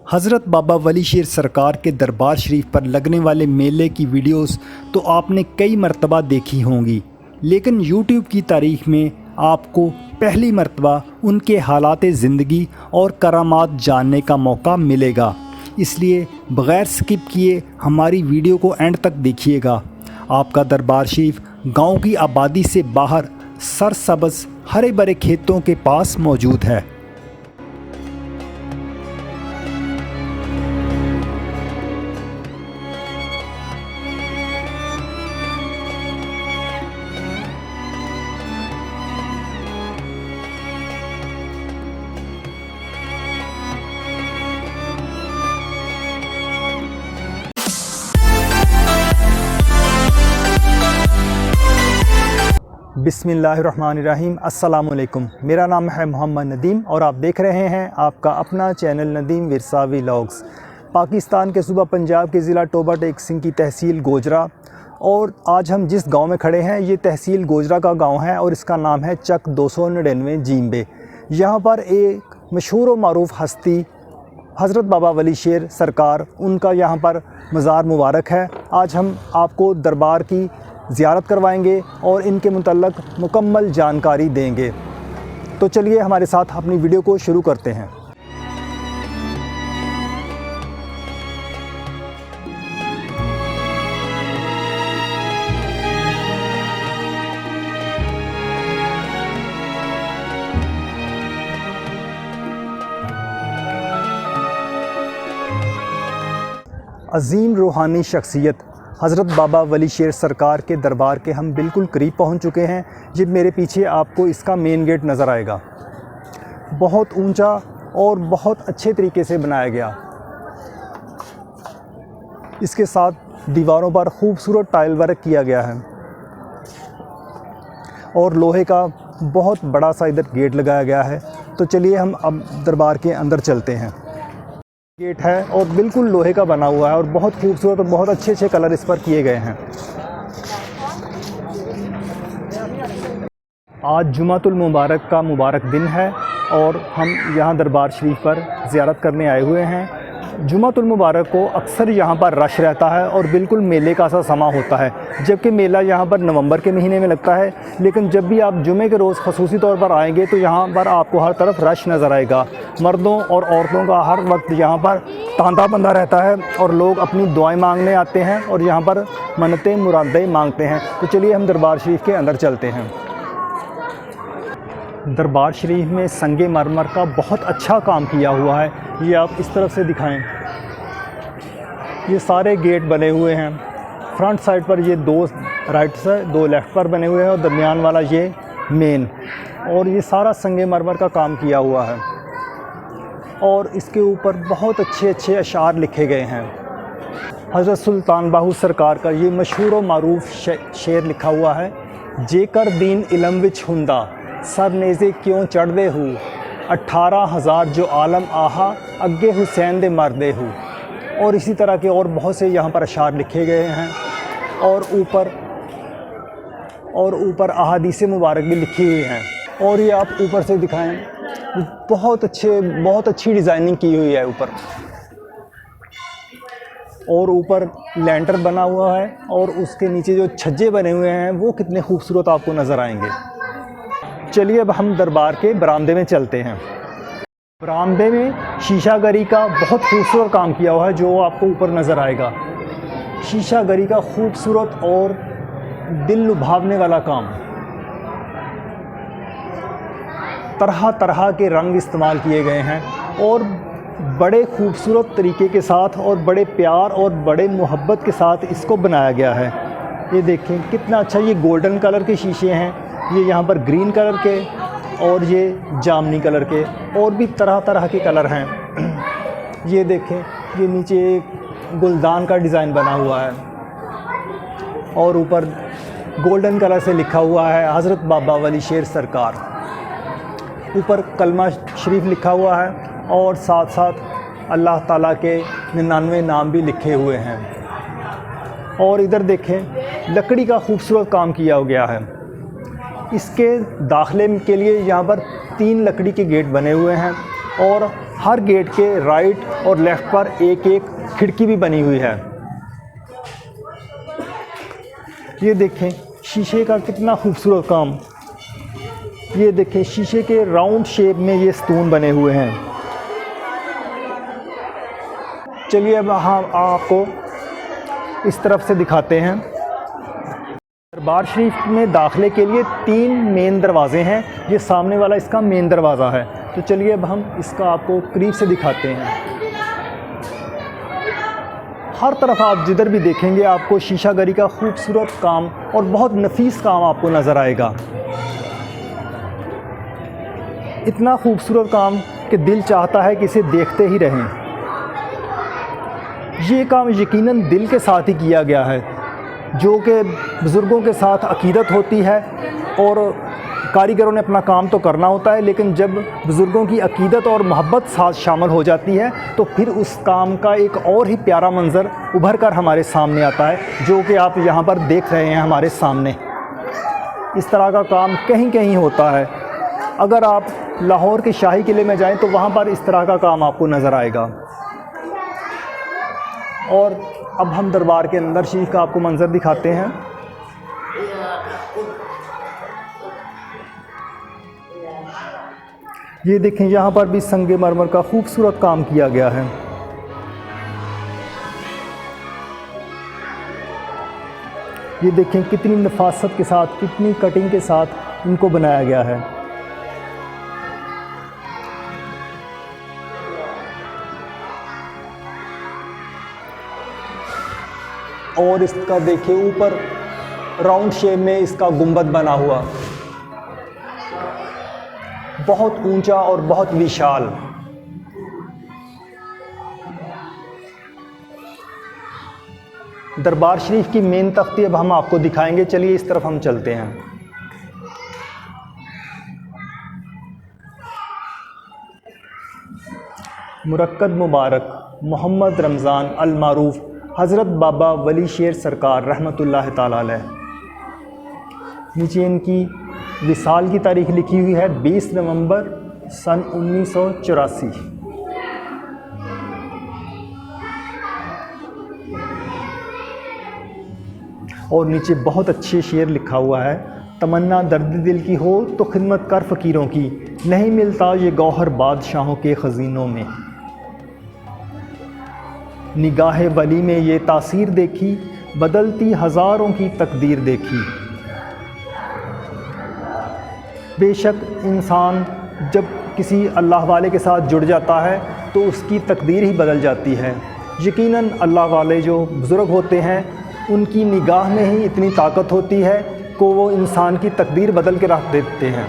हज़रत बाबा वली शेर सरकार के दरबार शरीफ पर लगने वाले मेले की वीडियोस तो आपने कई मरतबा देखी होंगी, लेकिन यूट्यूब की तारीख़ में आपको पहली मरतबा उनके हालात ज़िंदगी और करामात जानने का मौका मिलेगा। इसलिए बग़ैर स्किप किए हमारी वीडियो को एंड तक देखिएगा। आपका दरबार शरीफ गाँव की आबादी से बाहर सरसब्ज़ हरे भरे खेतों के पास मौजूद है। बिस्मिल्लाहिर्रहमानिर्रहीम। अस्सलामुअलैकुम। मेरा नाम है मोहम्मद नदीम और आप देख रहे हैं आपका अपना चैनल नदीम विरसा व्लॉग्स। पाकिस्तान के सूबा पंजाब के ज़िला टोबा टेक सिंह की तहसील गोजरा, और आज हम जिस गांव में खड़े हैं ये तहसील गोजरा का गांव है और इसका नाम है चक 299 जीम्बे। यहाँ पर एक मशहूर व मारूफ हस्ती हज़रत बाबा वली शेर सरकार, उनका यहाँ पर मज़ार मुबारक है। आज हम आपको दरबार की ज़ियारत करवाएंगे और इनके मुतल्लक मुकम्मल जानकारी देंगे। तो चलिए हमारे साथ अपनी वीडियो को शुरू करते हैं। अज़ीम रूहानी शख्सियत हज़रत बाबा वली शेर सरकार के दरबार के हम बिल्कुल करीब पहुंच चुके हैं। ये मेरे पीछे आपको इसका मेन गेट नज़र आएगा। बहुत ऊंचा और बहुत अच्छे तरीके से बनाया गया। इसके साथ दीवारों पर खूबसूरत टाइल वर्क किया गया है और लोहे का बहुत बड़ा सा इधर गेट लगाया गया है। तो चलिए हम अब दरबार के अंदर चलते हैं। गेट है और बिल्कुल लोहे का बना हुआ है और बहुत खूबसूरत और बहुत अच्छे अच्छे कलर इस पर किए गए हैं। आज जुमातुल मुबारक का मुबारक दिन है और हम यहाँ दरबार शरीफ पर ज़ियारत करने आए हुए हैं। जुमातुल मुबारक को अक्सर यहाँ पर रश रहता है और बिल्कुल मेले का सा समा होता है, जबकि मेला यहाँ पर नवंबर के महीने में लगता है। लेकिन जब भी आप जुमे के रोज़ खसूसी तौर पर आएंगे तो यहाँ पर आपको हर तरफ रश नज़र आएगा। मर्दों और औरतों का हर वक्त यहाँ पर तांता बंधा रहता है और लोग अपनी दुआएं मांगने आते हैं और यहाँ पर मन्नतें मुरादें मांगते हैं। तो चलिए हम दरबार शरीफ के अंदर चलते हैं। दरबार शरीफ में संगे मरमर का बहुत अच्छा काम किया हुआ है। ये आप इस तरफ से दिखाएं। ये सारे गेट बने हुए हैं। फ्रंट साइड पर ये दो राइट से दो लेफ़्ट पर बने हुए हैं और दरमियान वाला ये मेन, और ये सारा संगे मरमर का काम किया हुआ है। और इसके ऊपर बहुत अच्छे अच्छे अशार लिखे गए हैं। हज़रत सुल्तान बाहू सरकार का ये मशहूर व मारूफ शेर लिखा हुआ है। जेकर दीन इलम विच हुंदा सर नेज़े क्यों चढ़दे हूँ, 18,000 जो आलम आहा अग्गे हुसैन दे मरदे हूँ। और इसी तरह के और बहुत से यहाँ पर अशार लिखे गए हैं और ऊपर अहादीस मुबारक भी लिखी हुई हैं। और ये आप ऊपर से दिखाएं, बहुत अच्छी डिज़ाइनिंग की हुई है ऊपर। और ऊपर लैंटर बना हुआ है और उसके नीचे जो छज्जे बने हुए हैं वो कितने खूबसूरत आपको नज़र आएंगे। चलिए अब हम दरबार के बरामदे में चलते हैं। बरामदे में शीशागरी का बहुत खूबसूरत काम किया हुआ है जो आपको ऊपर नज़र आएगा। शीशागरी का खूबसूरत और दिल लुभावने वाला काम। तरह तरह के रंग इस्तेमाल किए गए हैं और बड़े खूबसूरत तरीके के साथ और बड़े प्यार और बड़े मोहब्बत के साथ इसको बनाया गया है। ये देखें कितना अच्छा। ये गोल्डन कलर के शीशे हैं, ये यहाँ पर ग्रीन कलर के और ये जामनी कलर के, और भी तरह तरह के कलर हैं। ये देखें, ये नीचे एक गुलदान का डिज़ाइन बना हुआ है और ऊपर गोल्डन कलर से लिखा हुआ है हज़रत बाबा वली शेर सरकार। ऊपर कलमा शरीफ लिखा हुआ है और साथ साथ अल्लाह ताला के 99 नाम भी लिखे हुए हैं। और इधर देखें लकड़ी का खूबसूरत काम किया गया है। इसके दाखिले के लिए यहाँ पर 3 लकड़ी के गेट बने हुए हैं और हर गेट के राइट और लेफ़्ट पर एक एक खिड़की भी बनी हुई है। ये देखें शीशे का कितना खूबसूरत काम। ये देखें शीशे के राउंड शेप में ये स्तून बने हुए हैं। चलिए अब हम आपको इस तरफ से दिखाते हैं। दरबार शरीफ में दाखिले के लिए 3 मेन दरवाज़े हैं। ये सामने वाला इसका मेन दरवाज़ा है। तो चलिए अब हम इसका आपको करीब से दिखाते हैं। हर तरफ आप जिधर भी देखेंगे आपको शीशागरी का खूबसूरत काम और बहुत नफीस काम आपको नज़र आएगा। इतना खूबसूरत काम कि दिल चाहता है कि इसे देखते ही रहें। ये काम यकीनन दिल के साथ ही किया गया है, जो कि बुज़ुर्गों के साथ अकीदत होती है। और कारीगरों ने अपना काम तो करना होता है, लेकिन जब बुज़ुर्गों की अकीदत और मोहब्बत साथ शामिल हो जाती है तो फिर उस काम का एक और ही प्यारा मंज़र उभर कर हमारे सामने आता है, जो कि आप यहाँ पर देख रहे हैं हमारे सामने। इस तरह का काम कहीं कहीं होता है। अगर आप लाहौर के शाही किले में जाएं तो वहाँ पर इस तरह का काम आपको नज़र आएगा। और अब हम दरबार के अंदर शरीफ का आपको मंज़र दिखाते हैं। ये देखें यहाँ पर भी संगे मरमर का खूबसूरत काम किया गया है। ये देखें कितनी नफासत के साथ, कितनी कटिंग के साथ इनको बनाया गया है। और इसका देखिए ऊपर राउंड शेप में इसका गुंबद बना हुआ, बहुत ऊंचा और बहुत विशाल। दरबार शरीफ की मेन तख्ती अब हम आपको दिखाएंगे। चलिए इस तरफ हम चलते हैं। मुरक्कद मुबारक मोहम्मद रमज़ान अल मारूफ हज़रत बाबा वली शेर सरकार रहमतुल्लाह ताला अलैह। नीचे इनकी विसाल की तारीख लिखी हुई है 20 नवंबर सन 1984। और नीचे बहुत अच्छे शेर लिखा हुआ है, तमन्ना दर्द दिल की हो तो खिदमत कर फ़कीरों की, नहीं मिलता ये गौहर बादशाहों के ख़ज़ीनों में। निगाह वली में ये तासीर देखी, बदलती हज़ारों की तकदीर देखी। बेशक इंसान जब किसी अल्लाह वाले के साथ जुड़ जाता है तो उसकी तकदीर ही बदल जाती है। यकीनन अल्लाह वाले जो बुज़ुर्ग होते हैं उनकी निगाह में ही इतनी ताकत होती है कि वो इंसान की तकदीर बदल के रख देते हैं।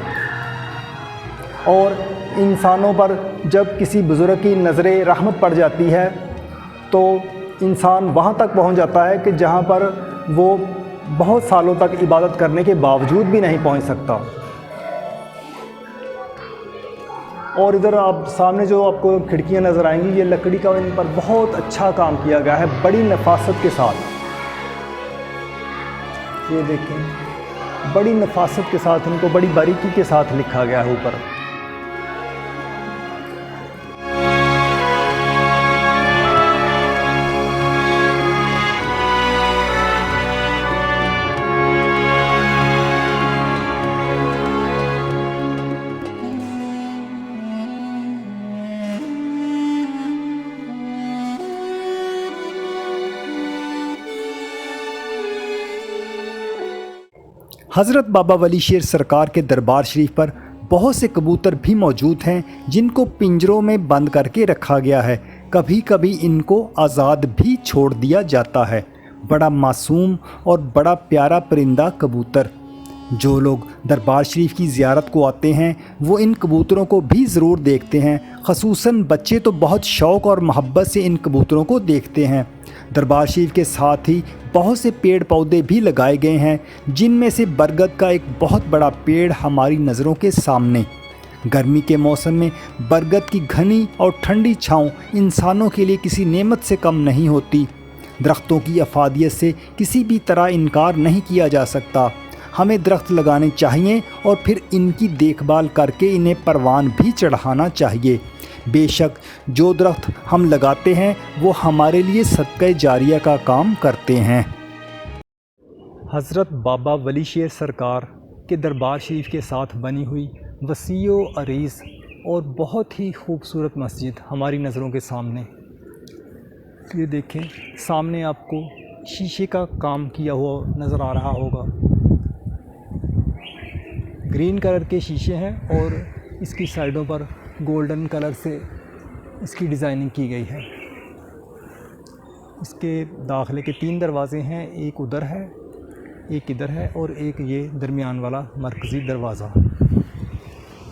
और इंसानों पर जब किसी बुज़ुर्ग की नज़र रहमत पड़ जाती है तो इंसान वहाँ तक पहुँच जाता है कि जहाँ पर वो बहुत सालों तक इबादत करने के बावजूद भी नहीं पहुँच सकता। और इधर आप सामने जो आपको खिड़कियाँ नज़र आएंगी, ये लकड़ी का इन पर बहुत अच्छा काम किया गया है, बड़ी नफासत के साथ। ये देखें बड़ी नफासत के साथ इनको बड़ी बारीकी के साथ लिखा गया है ऊपर। हज़रत बाबा वली शेर सरकार के दरबार शरीफ पर बहुत से कबूतर भी मौजूद हैं जिनको पिंजरों में बंद करके रखा गया है। कभी कभी इनको आज़ाद भी छोड़ दिया जाता है। बड़ा मासूम और बड़ा प्यारा परिंदा कबूतर। जो लोग दरबार शरीफ की ज़ियारत को आते हैं वो इन कबूतरों को भी ज़रूर देखते हैं। ख़ुसूसन बच्चे तो बहुत शौक़ और मोहब्बत से इन कबूतरों को देखते हैं। दरबार शरीफ के साथ ही बहुत से पेड़ पौधे भी लगाए गए हैं, जिनमें से बरगद का एक बहुत बड़ा पेड़ हमारी नज़रों के सामने। गर्मी के मौसम में बरगद की घनी और ठंडी छाँव इंसानों के लिए किसी नेमत से कम नहीं होती। दरख्तों की अफादियत से किसी भी तरह इनकार नहीं किया जा सकता। हमें दरख्त लगाने चाहिए और फिर इनकी देखभाल करके इन्हें परवान भी चढ़ाना चाहिए। बेशक जो दरख्त हम लगाते हैं वो हमारे लिए सदक़े जारिया का काम करते हैं। हज़रत बाबा वली शेर सरकार के दरबार शरीफ के साथ बनी हुई वसीओ अरीज़ और बहुत ही खूबसूरत मस्जिद हमारी नज़रों के सामने। ये देखें, सामने आपको शीशे का काम किया हुआ नज़र आ रहा होगा। ग्रीन कलर के शीशे हैं और इसकी साइडों पर गोल्डन कलर से इसकी डिज़ाइनिंग की गई है। इसके दाखिले के 3 दरवाज़े हैं, एक उधर है, एक इधर है और एक ये दरमियान वाला मरकज़ी दरवाज़ा।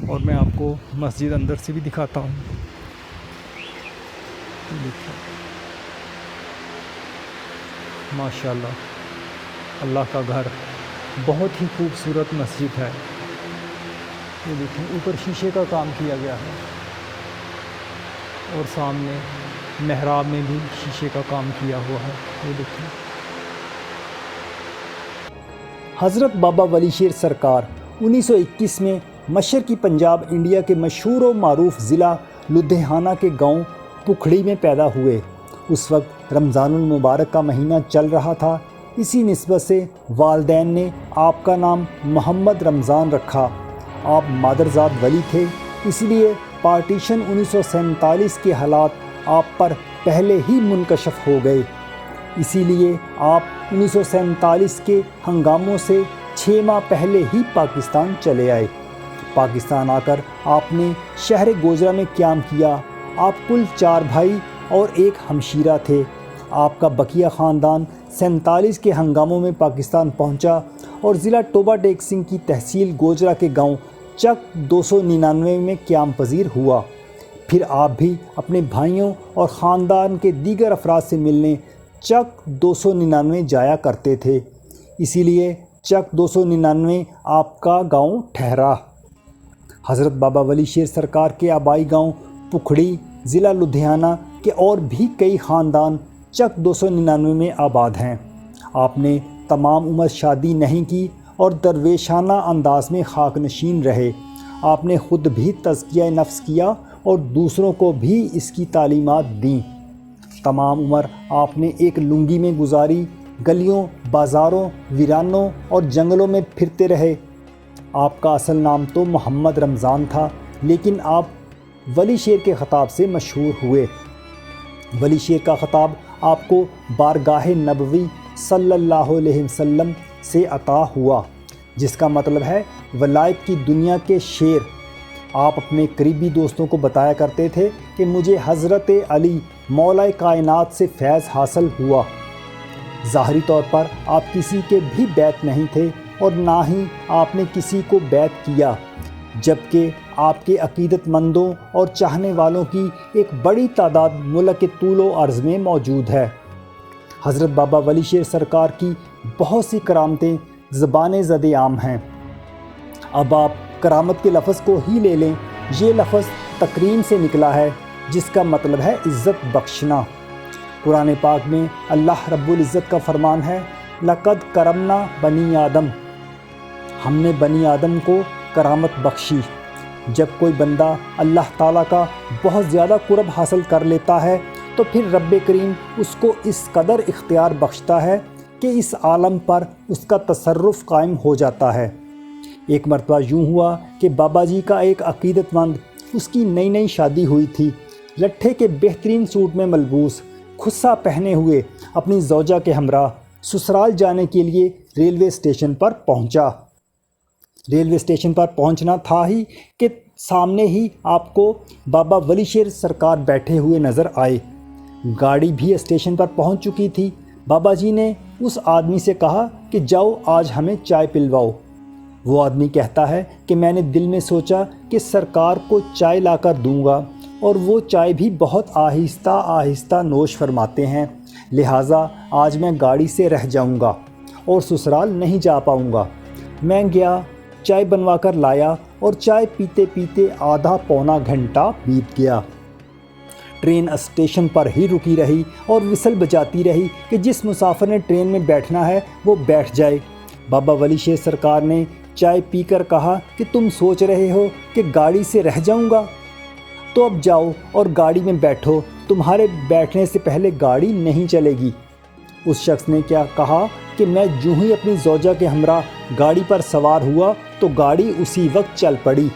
और मैं आपको मस्जिद अंदर से भी दिखाता हूँ। देखिए, माशाल्लाह अल्लाह का घर, बहुत ही खूबसूरत मस्जिद है। ये देखिए, ऊपर शीशे का काम किया गया है और सामने मेहराब में भी शीशे का काम किया हुआ है। ये देखिए, हज़रत बाबा वली शेर सरकार 1921 में मशरक़ी पंजाब इंडिया के मशहूर व मारूफ़ ज़िला लुधियाना के गांव पुखड़ी में पैदा हुए। उस वक्त रमज़ानुल मुबारक का महीना चल रहा था। इसी निस्बत से वालिदैन ने आपका नाम मोहम्मद रमज़ान रखा। आप मादरजाद वली थे, इसलिए पार्टीशन 1947 के हालात आप पर पहले ही मुनकशफ हो गए। इसीलिए आप 1947 के हंगामों से 6 माह पहले ही पाकिस्तान चले आए। पाकिस्तान आकर आपने शहर गोजरा में क़याम किया। आप कुल 4 भाई और एक हमशीरा थे। आपका बकिया ख़ानदान 47 के हंगामों में पाकिस्तान पहुंचा और ज़िला टोबा टेक सिंह की तहसील गोजरा के गांव चक 299 में क़याम पजीर हुआ। फिर आप भी अपने भाइयों और ख़ानदान के दीगर अफराद से मिलने चक 299 जाया करते थे। इसीलिए चक 299 आपका गांव ठहरा। हज़रत बाबा वली शेर सरकार के आबाई गांव पुखड़ी ज़िला लुधियाना के और भी कई ख़ानदान चक 299 में आबाद हैं। आपने तमाम उम्र शादी नहीं की और दरवेशाना अंदाज में खाक नशीन रहे। आपने ख़ुद भी तज़किया नफ्स किया और दूसरों को भी इसकी तालीमात दी। तमाम उम्र आपने एक लुंगी में गुजारी, गलियों, बाज़ारों, वीरानों और जंगलों में फिरते रहे। आपका असल नाम तो मोहम्मद रमज़ान था, लेकिन आप वली शेर के ख़ताब से मशहूर हुए। वली शेर का ख़ताब आपको बारगाह नबवी सल्लल्लाहु अलैहि वसल्लम से अता हुआ, जिसका मतलब है वलायत की दुनिया के शेर। आप अपने करीबी दोस्तों को बताया करते थे कि मुझे हज़रत अली मौला कायनात से फैज़ हासिल हुआ। ज़ाहरी तौर पर आप किसी के भी बैत नहीं थे और ना ही आपने किसी को बैत किया, जबकि आपके अक़ीदतमंदों और चाहने वालों की एक बड़ी तादाद मुल्क के तूलो अर्ज़ में मौजूद है। हज़रत बाबा वली शेर सरकार की बहुत सी करामतें ज़बान ज़द आम हैं। अब आप करामत के लफ्ज़ को ही ले लें। ये लफ्ज़ तकरीम से निकला है, जिसका मतलब है इज़्ज़त बख्शना। कुरान पाक में अल्लाह रब्बुल इज़्ज़त का फरमान है, लक़द करमना बनी आदम, हमने बनी आदम को करामत बख्शी। जब कोई बंदा अल्लाह ताला का बहुत ज़्यादा कुर्ब हासिल कर लेता है तो फिर रब्बे करीम उसको इस कदर इख्तियार बख्शता है कि इस आलम पर उसका तसर्रुफ़ कायम हो जाता है। एक मरतबा यूँ हुआ कि बाबा जी का एक अक़ीदतमंद, उसकी नई नई शादी हुई थी, लट्ठे के बेहतरीन सूट में मलबूस, खुस्सा पहने हुए अपनी ज़ौजा के हमरा ससुराल जाने के लिए रेलवे स्टेशन पर पहुंचा। रेलवे स्टेशन पर पहुंचना था ही कि सामने ही आपको बाबा वली शेर सरकार बैठे हुए नज़र आए। गाड़ी भी स्टेशन पर पहुंच चुकी थी। बाबा जी ने उस आदमी से कहा कि जाओ आज हमें चाय पिलवाओ। वो आदमी कहता है कि मैंने दिल में सोचा कि सरकार को चाय लाकर दूंगा, और वो चाय भी बहुत आहिस्ता आहिस्ता नोश फरमाते हैं, लिहाजा आज मैं गाड़ी से रह जाऊंगा और ससुराल नहीं जा पाऊंगा। मैं गया, चाय बनवा कर लाया और चाय पीते पीते आधा पौना घंटा बीत गया। ट्रेन स्टेशन पर ही रुकी रही और विसल बजाती रही कि जिस मुसाफिर ने ट्रेन में बैठना है वो बैठ जाए। बाबा वली शेर सरकार ने चाय पीकर कहा कि तुम सोच रहे हो कि गाड़ी से रह जाऊंगा? तो अब जाओ और गाड़ी में बैठो, तुम्हारे बैठने से पहले गाड़ी नहीं चलेगी। उस शख्स ने क्या कहा कि मैं यूं ही अपनी ज़ौजा के हमरा गाड़ी पर सवार हुआ तो गाड़ी उसी वक्त चल पड़ी।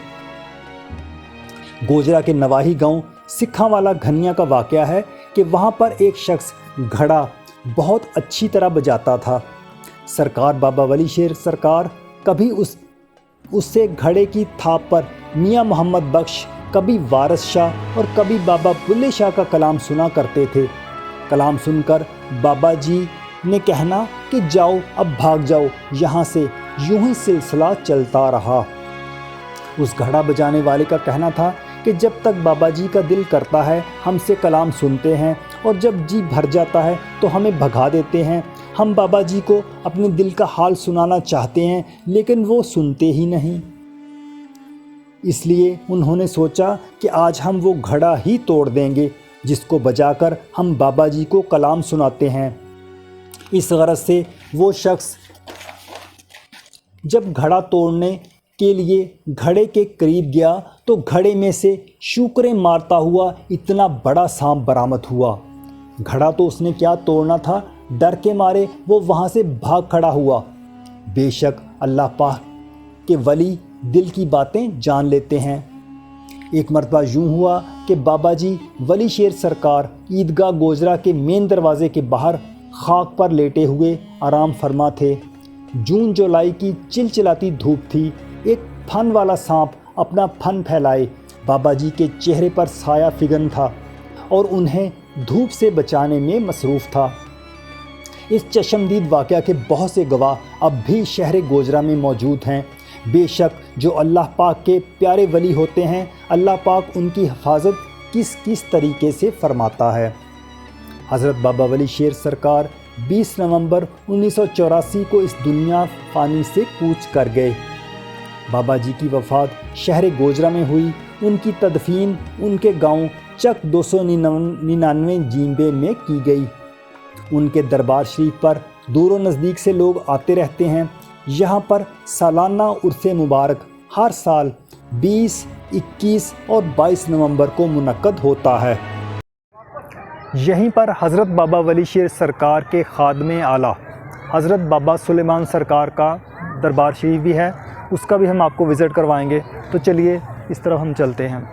गोजरा के नवाही गांव सिखांवाला घनिया का वाक़या है कि वहां पर एक शख्स घड़ा बहुत अच्छी तरह बजाता था। सरकार बाबा वली शेर सरकार कभी उससे घड़े की थाप पर मियाँ मोहम्मद बख्श, कभी वारस शाह और कभी बाबा बुल्ले शाह का कलाम सुना करते थे। कलाम सुनकर बाबा जी ने कहना कि जाओ अब भाग जाओ यहाँ से। यूं ही सिलसिला चलता रहा। उस घड़ा बजाने वाले का कहना था कि जब तक बाबा जी का दिल करता है हमसे कलाम सुनते हैं और जब जी भर जाता है तो हमें भगा देते हैं। हम बाबा जी को अपने दिल का हाल सुनाना चाहते हैं लेकिन वो सुनते ही नहीं। इसलिए उन्होंने सोचा कि आज हम वो घड़ा ही तोड़ देंगे जिसको बजाकर हम बाबा जी को कलाम सुनाते हैं। इस गरज से वो शख्स जब घड़ा तोड़ने के लिए घड़े के करीब गया तो घड़े में से शूकरें मारता हुआ इतना बड़ा सांप बरामद हुआ। घड़ा तो उसने क्या तोड़ना था, डर के मारे वो वहाँ से भाग खड़ा हुआ। बेशक अल्लाह पाक के वली दिल की बातें जान लेते हैं। एक मरतबा यूँ हुआ कि बाबा जी वली शेर सरकार ईदगाह गोजरा के मेन दरवाज़े के बाहर खाक पर लेटे हुए आराम फरमा थे। जून जुलाई की चिलचिलाती धूप थी। एक फन वाला सांप अपना फन फैलाए बाबा जी के चेहरे पर साया फिगन था और उन्हें धूप से बचाने में मसरूफ़ था। इस चशमदीद वाक़या के बहुत से गवाह अब भी शहर गोजरा में मौजूद हैं। बेशक जो अल्लाह पाक के प्यारे वली होते हैं, अल्लाह पाक उनकी हिफाजत किस किस तरीके से फरमाता है। हज़रत बाबा वली शेर सरकार 20 नवंबर 1984 को इस दुनिया फ़ानी से कूच कर गए। बाबा जी की वफ़ात शहर गोजरा में हुई। उनकी तदफीन उनके गांव चक 299 जींबे में की गई। उनके दरबार शरीफ पर दूर व नज़दीक से लोग आते रहते हैं। यहाँ पर सालाना उर्से मुबारक हर साल 20, 21 और 22 नवंबर को मुनक्कद होता है। यहीं पर हज़रत बाबा वली शेर सरकार के ख़ादमे आला हज़रत बाबा सुलेमान सरकार का दरबार शरीफ भी है, उसका भी हम आपको विज़िट करवाएंगे। तो चलिए इस तरफ हम चलते हैं।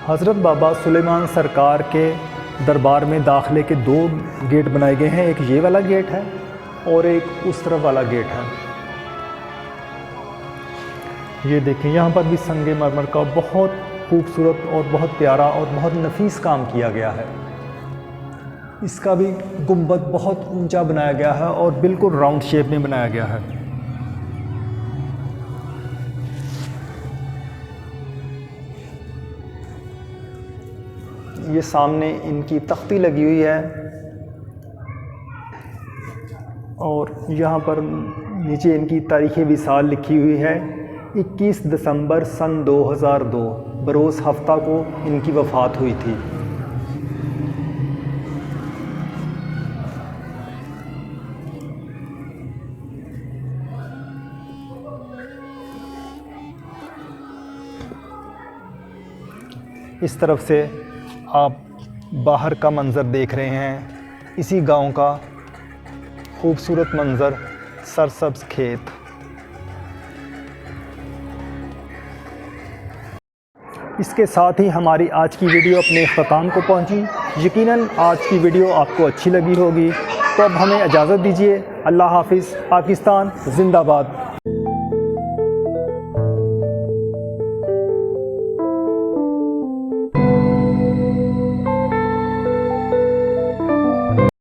हज़रत बाबा सुलेमान सरकार के दरबार में दाखिले के 2 गेट बनाए गए हैं। एक ये वाला गेट है और एक उस तरफ वाला गेट है। ये देखें, यहाँ पर भी संगे मरमर का बहुत खूबसूरत और बहुत प्यारा और बहुत नफीस काम किया गया है। इसका भी गुंबद बहुत ऊंचा बनाया गया है और बिल्कुल राउंड शेप में बनाया गया है। ये सामने इनकी तख्ती लगी हुई है और यहाँ पर नीचे इनकी तारीख़ विसाल लिखी हुई है। 21 दिसंबर सन 2002 बरोज़ हफ्ता को इनकी वफ़ात हुई थी। इस तरफ से आप बाहर का मंज़र देख रहे हैं। इसी गांव का खूबसूरत मंज़र, सरसब्ज़ खेत। इसके साथ ही हमारी आज की वीडियो अपने अख्ताम को पहुंची। यकीनन आज की वीडियो आपको अच्छी लगी होगी। तो अब हमें इजाज़त दीजिए। अल्लाह हाफ़िज़। पाकिस्तान ज़िंदाबाद।